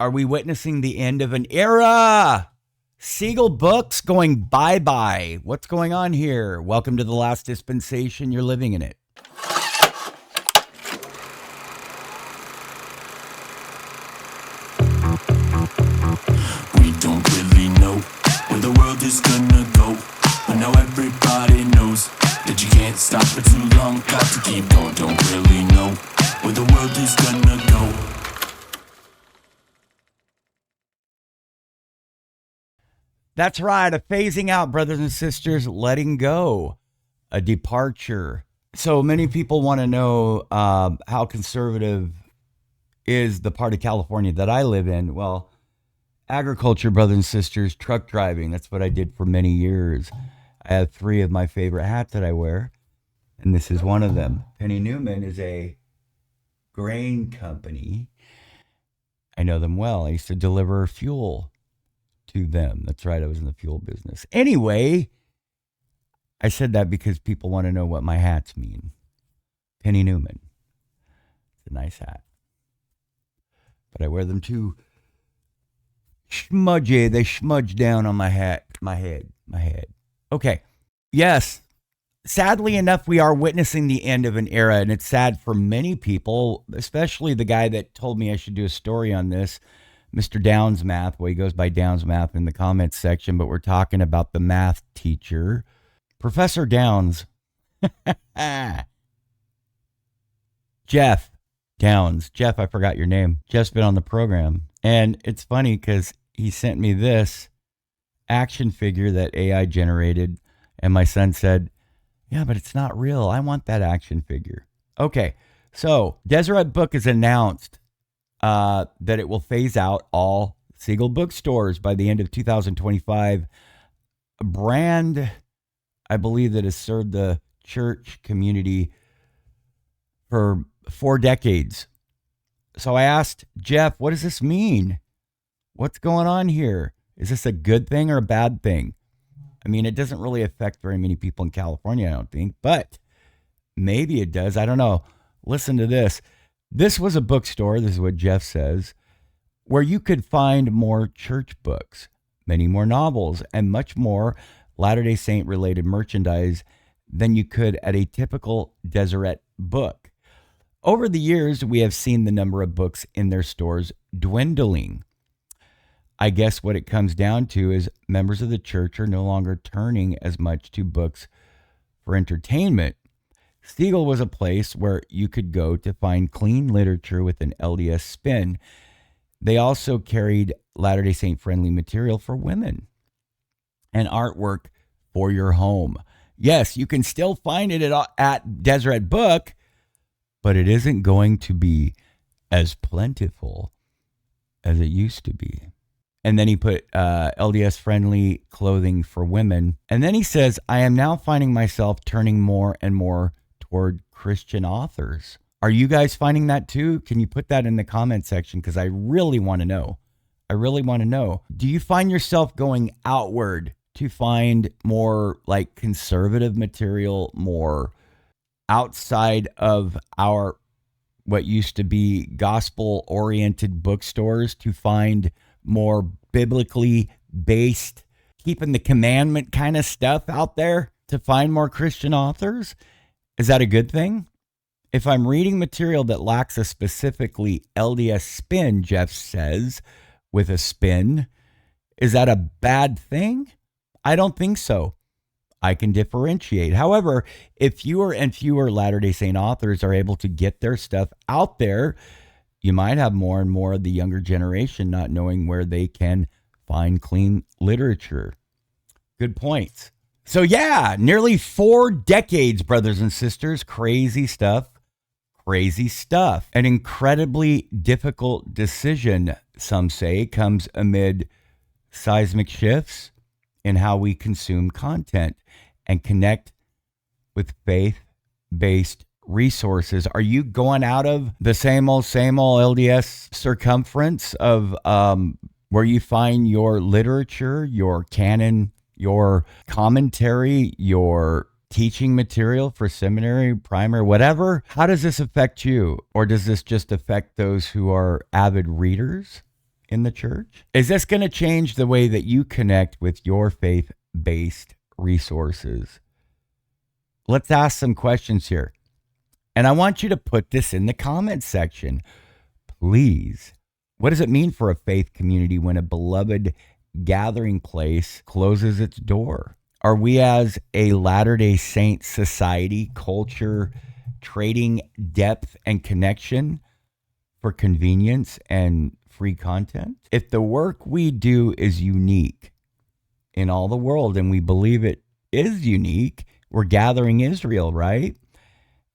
Are we witnessing the end of an era? Seagull Books going bye-bye. What's going on here? Welcome to the last dispensation. You're living in it. We don't really know where the world is gonna go, but now everybody knows that you can't stop for too long. Got to keep going. Don't really know where the world is gonna go. That's right, a phasing out, brothers and sisters, letting go, a departure. So many people want to know how conservative is the part of California that I live in. Well, agriculture, brothers and sisters, truck driving, that's what I did for many years. I have 3 of my favorite hats that I wear, and this is one of them. Penny Newman is a grain company. I know them well. I used to deliver fuel to them. That's right, I was in the fuel business. Anyway, I said that because people want to know what my hats mean. Penny Newman. It's a nice hat. But I wear them too smudgy. They smudge down on my hat, my head. Okay. Yes. Sadly enough, we are witnessing the end of an era, and it's sad for many people, especially the guy that told me I should do a story on this, Mr. Downs Math. Well, he goes by Downs Math in the comments section, but we're talking about the math teacher, Professor Downs. Jeff Downs. Jeff, I forgot your name. Jeff's been on the program. And it's funny because he sent me this action figure that AI generated, and my son said, yeah, but it's not real. I want that action figure. Okay, so Deseret Book has announced that it will phase out all Seagull bookstores by the end of 2025. A brand, I believe, that has served the church community for 4 decades. So I asked Jeff, what does this mean? What's going on here? Is this a good thing or a bad thing? I mean, it doesn't really affect very many people in California, I don't think, but maybe it does. I don't know. Listen to this. This was a bookstore, this is what Jeff says, where you could find more church books, many more novels, and much more Latter-day Saint related merchandise than you could at a typical Deseret Book. Over the years, we have seen the number of books in their stores dwindling. I guess what it comes down to is members of the church are no longer turning as much to books for entertainment. Seagull was a place where you could go to find clean literature with an LDS spin. They also carried Latter-day Saint friendly material for women and artwork for your home. Yes, you can still find it at Deseret Book, but it isn't going to be as plentiful as it used to be. And then he put LDS friendly clothing for women. And then he says, I am now finding myself turning more and more toward Christian authors. Are you guys finding that too? Can you put that in the comment section? Because I really want to know. Do you find yourself going outward to find more like conservative material, more outside of our what used to be gospel-oriented bookstores, to find more biblically based, keeping the commandment kind of stuff out there, to find more Christian authors? Is that a good thing? If I'm reading material that lacks a specifically LDS spin, Jeff says, with a spin, is that a bad thing? I don't think so. I can differentiate. However, if fewer and fewer Latter-day Saint authors are able to get their stuff out there, you might have more and more of the younger generation not knowing where they can find clean literature. Good points. So yeah, nearly 4 decades, brothers and sisters. Crazy stuff. An incredibly difficult decision, some say, comes amid seismic shifts in how we consume content and connect with faith-based resources. Are you going out of the same old LDS circumference of where you find your literature, your canon, your commentary, your teaching material for seminary, primary, whatever? How does this affect you? Or does this just affect those who are avid readers in the church? Is this going to change the way that you connect with your faith-based resources? Let's ask some questions here. And I want you to put this in the comments section, please. What does it mean for a faith community when a beloved gathering place closes its door? Are we as a Latter-day Saint society, culture, trading depth and connection for convenience and free content? If the work we do is unique in all the world, and we believe it is unique, we're gathering Israel, right?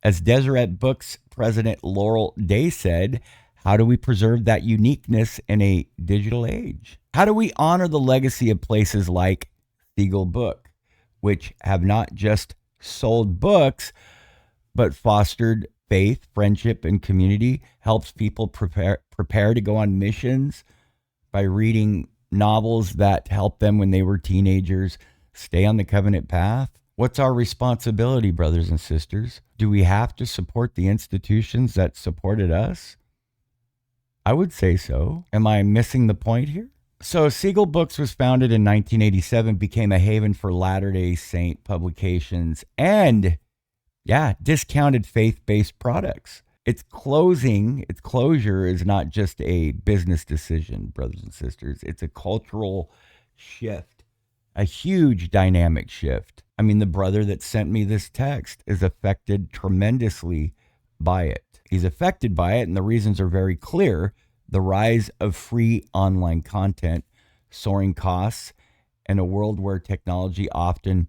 As Deseret Books President Laurel Day said, how do we preserve that uniqueness in a digital age? How do we honor the legacy of places like Seagull Book, which have not just sold books, but fostered faith, friendship, and community, helps people prepare to go on missions by reading novels that helped them when they were teenagers stay on the covenant path? What's our responsibility, brothers and sisters? Do we have to support the institutions that supported us? I would say so. Am I missing the point here? So Seagull Books was founded in 1987, became a haven for Latter-day Saint publications and, discounted faith-based products. Its closure is not just a business decision, brothers and sisters. It's a cultural shift, a huge dynamic shift. I mean, the brother that sent me this text is affected tremendously by it. He's affected by it, and the reasons are very clear. The rise of free online content, soaring costs, and a world where technology often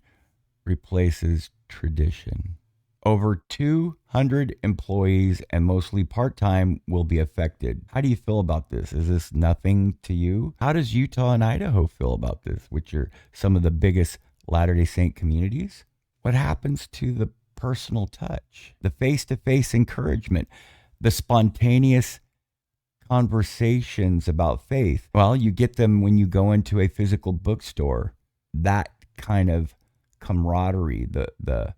replaces tradition. Over 200 employees, and mostly part-time, will be affected. How do you feel about this? Is this nothing to you? How does Utah and Idaho feel about this, which are some of the biggest Latter-day Saint communities? What happens to the personal touch, the face-to-face encouragement, the spontaneous conversations about faith? Well, you get them when you go into a physical bookstore. That kind of camaraderie, the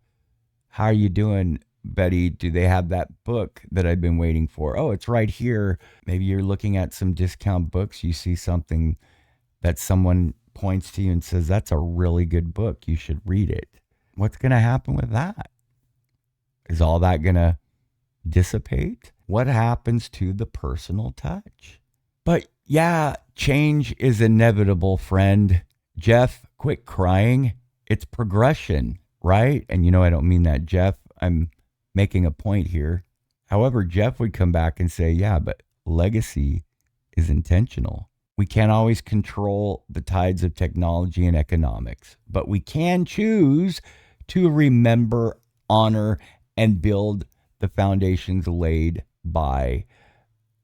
how are you doing, Betty? Do they have that book that I've been waiting for? Oh, it's right here. Maybe you're looking at some discount books. You see something that someone points to you and says, that's a really good book. You should read it. What's going to happen with that? Is all that going to dissipate? What happens to the personal touch? But change is inevitable, friend. Jeff, quit crying. It's progression, right? And I don't mean that, Jeff. I'm making a point here. However, Jeff would come back and say, but legacy is intentional. We can't always control the tides of technology and economics, but we can choose to remember, honor, and build the foundations laid by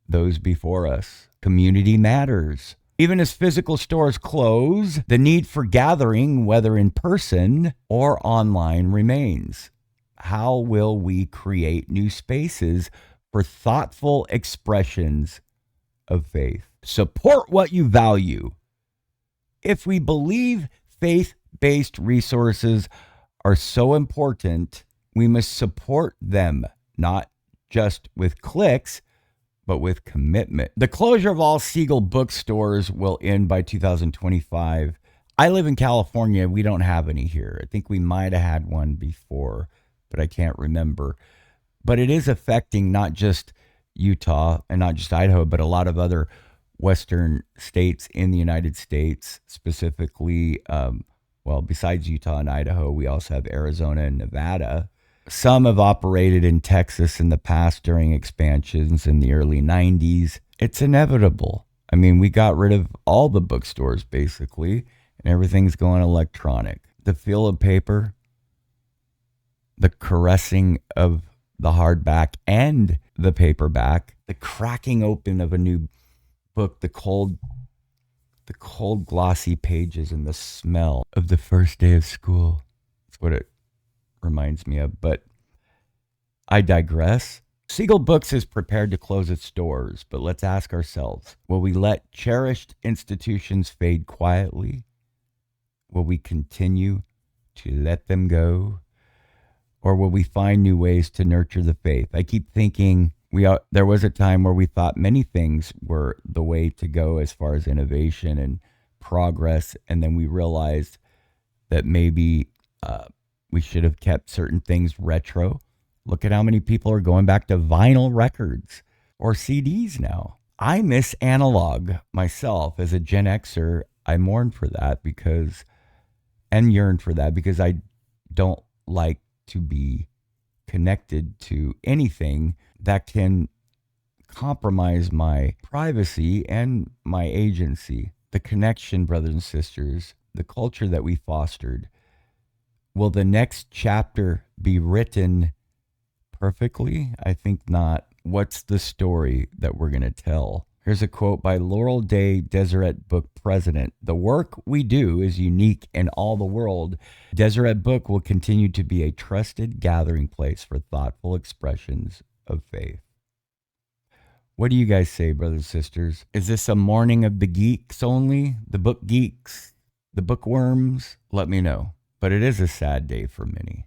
those before us. Community matters. Even as physical stores close, the need for gathering, whether in person or online, remains. How will we create new spaces for thoughtful expressions of faith? Support what you value. If we believe faith-based resources are so important, we must support them, not just with clicks, but with commitment. The closure of all Seagull bookstores will end by 2025. I live in California. We don't have any here. I think we might have had one before, but I can't remember. But it is affecting not just Utah and not just Idaho, but a lot of other Western states in the United States, specifically, besides Utah and Idaho, we also have Arizona and Nevada. Some have operated in Texas in the past during expansions in the early 90s. It's inevitable. I mean, we got rid of all the bookstores basically, and everything's going electronic. The feel of paper, the caressing of the hardback and the paperback, the cracking open of a new book, the cold glossy pages, and the smell of the first day of school. That's what it reminds me of, but I digress. Seagull Books is prepared to close its doors, but let's ask ourselves, will we let cherished institutions fade quietly? Will we continue to let them go? Or will we find new ways to nurture the faith? I keep thinking There was a time where we thought many things were the way to go as far as innovation and progress, and then we realized that maybe we should have kept certain things retro. Look at how many people are going back to vinyl records or CDs now. I miss analog myself as a Gen Xer. I mourn for that and yearn for that because I don't like to be connected to anything that can compromise my privacy and my agency. The connection, brothers and sisters, the culture that we fostered. Will the next chapter be written perfectly? I think not. What's the story that we're going to tell? Here's a quote by Laurel Day Deseret Book president. The work we do is unique in all the world. Deseret Book will continue to be a trusted gathering place for thoughtful expressions of faith. What do you guys say, brothers and sisters? Is this a morning of the geeks only? The book geeks? The bookworms? Let me know. But it is a sad day for many.